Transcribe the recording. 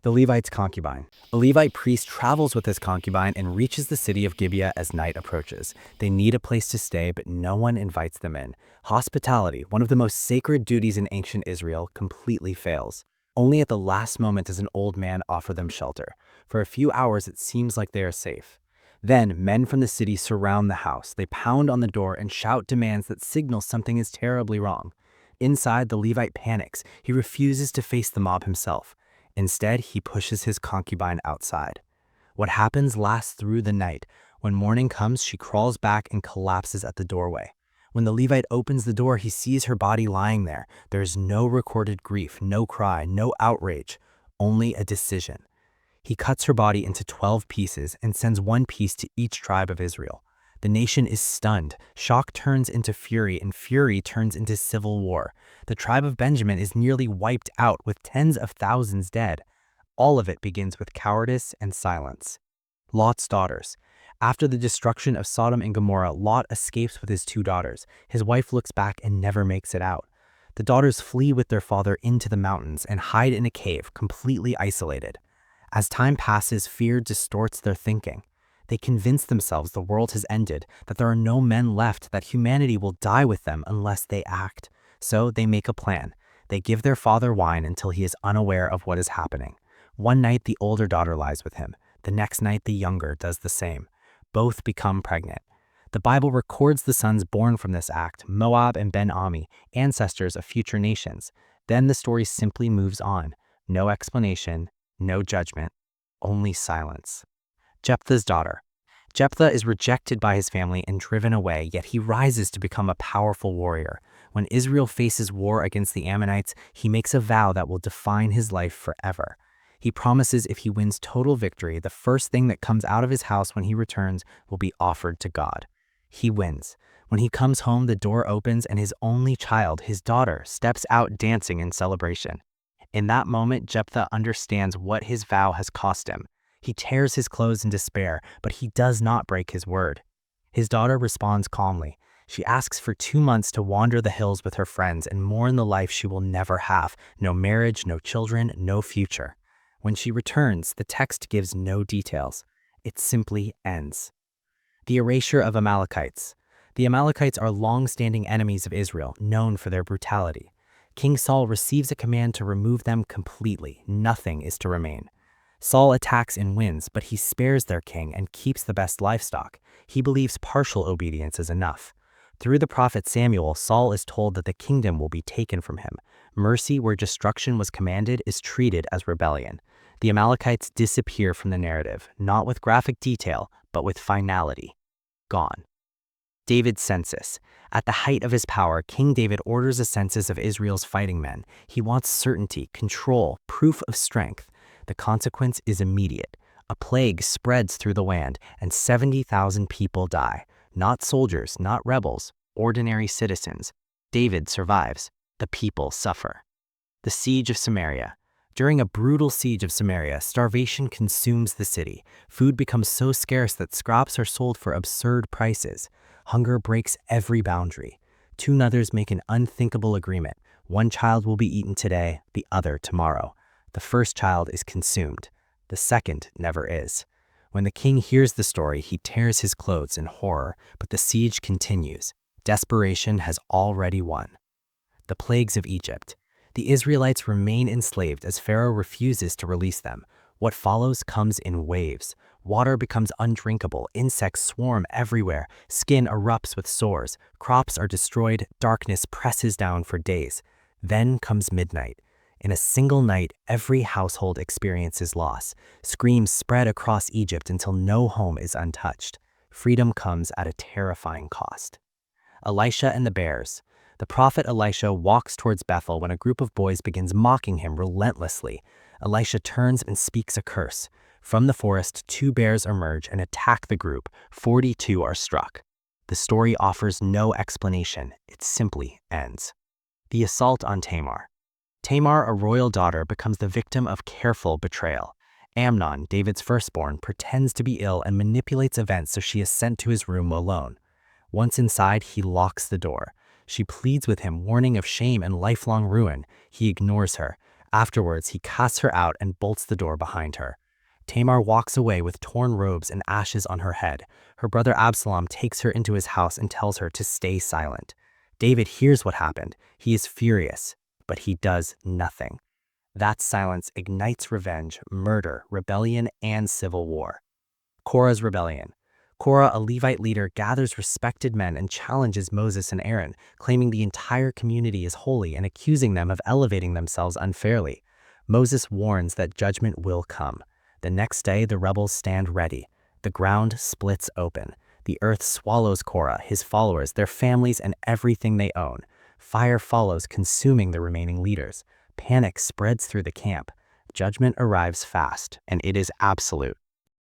The Levite's concubine. A Levite priest travels with his concubine and reaches the city of Gibeah as night approaches. They need a place to stay, but no one invites them in. Hospitality, one of the most sacred duties in ancient Israel, completely fails. Only at the last moment does an old man offer them shelter. For a few hours, it seems like they are safe. Then, men from the city surround the house. They pound on the door and shout demands that signal something is terribly wrong. Inside, the Levite panics. He refuses to face the mob himself. Instead, he pushes his concubine outside. What happens lasts through the night. When morning comes, she crawls back and collapses at the doorway. When the Levite opens the door, he sees her body lying there. There is no recorded grief, no cry, no outrage, only a decision. He cuts her body into 12 pieces and sends one piece to each tribe of Israel. The nation is stunned. Shock turns into fury, and fury turns into civil war. The tribe of Benjamin is nearly wiped out, with tens of thousands dead. All of it begins with cowardice and silence. Lot's daughters. After the destruction of Sodom and Gomorrah, Lot escapes with his 2 daughters. His wife looks back and never makes it out. The daughters flee with their father into the mountains and hide in a cave, completely isolated. As time passes, fear distorts their thinking. They convince themselves the world has ended, that there are no men left, that humanity will die with them unless they act. So they make a plan. They give their father wine until he is unaware of what is happening. One night, the older daughter lies with him. The next night, the younger does the same. Both become pregnant. The Bible records the sons born from this act, Moab and Ben-Ami, ancestors of future nations. Then the story simply moves on. No explanation, no judgment, only silence. Jephthah's daughter. Jephthah is rejected by his family and driven away, yet he rises to become a powerful warrior. When Israel faces war against the Ammonites, he makes a vow that will define his life forever. He promises if he wins total victory, the first thing that comes out of his house when he returns will be offered to God. He wins. When he comes home, the door opens and his only child, his daughter, steps out dancing in celebration. In that moment, Jephthah understands what his vow has cost him. He tears his clothes in despair, but he does not break his word. His daughter responds calmly. She asks for 2 months to wander the hills with her friends and mourn the life she will never have. No marriage, no children, no future. When she returns, the text gives no details. It simply ends. The erasure of Amalekites. The Amalekites are long-standing enemies of Israel, known for their brutality. King Saul receives a command to remove them completely. Nothing is to remain. Saul attacks and wins, but he spares their king and keeps the best livestock. He believes partial obedience is enough. Through the prophet Samuel, Saul is told that the kingdom will be taken from him. Mercy where destruction was commanded is treated as rebellion. The Amalekites disappear from the narrative, not with graphic detail, but with finality. Gone. David's census. At the height of his power, King David orders a census of Israel's fighting men. He wants certainty, control, proof of strength. The consequence is immediate. A plague spreads through the land, and 70,000 people die. Not soldiers, not rebels, ordinary citizens. David survives. The people suffer. The siege of Samaria. During a brutal siege of Samaria, starvation consumes the city. Food becomes so scarce that scraps are sold for absurd prices. Hunger breaks every boundary. 2 mothers make an unthinkable agreement. One child will be eaten today, the other tomorrow. The first child is consumed. The second never is. When the king hears the story, he tears his clothes in horror, but the siege continues. Desperation has already won. The plagues of Egypt. The Israelites remain enslaved as Pharaoh refuses to release them. What follows comes in waves. Water becomes undrinkable, insects swarm everywhere, skin erupts with sores, crops are destroyed, darkness presses down for days. Then comes midnight. In a single night, every household experiences loss. Screams spread across Egypt until no home is untouched. Freedom comes at a terrifying cost. Elisha and the bears. The prophet Elisha walks towards Bethel when a group of boys begins mocking him relentlessly. Elisha turns and speaks a curse. From the forest, 2 bears emerge and attack the group. 42 are struck. The story offers no explanation. It simply ends. The assault on Tamar. Tamar, a royal daughter, becomes the victim of careful betrayal. Amnon, David's firstborn, pretends to be ill and manipulates events so she is sent to his room alone. Once inside, he locks the door. She pleads with him, warning of shame and lifelong ruin. He ignores her. Afterwards, he casts her out and bolts the door behind her. Tamar walks away with torn robes and ashes on her head. Her brother Absalom takes her into his house and tells her to stay silent. David hears what happened. He is furious, but he does nothing. That silence ignites revenge, murder, rebellion, and civil war. Korah's Rebellion. Korah, a Levite leader, gathers respected men and challenges Moses and Aaron, claiming the entire community is holy and accusing them of elevating themselves unfairly. Moses warns that judgment will come. The next day, the rebels stand ready. The ground splits open. The earth swallows Korah, his followers, their families, and everything they own. Fire follows, consuming the remaining leaders. Panic spreads through the camp. Judgment arrives fast, and it is absolute.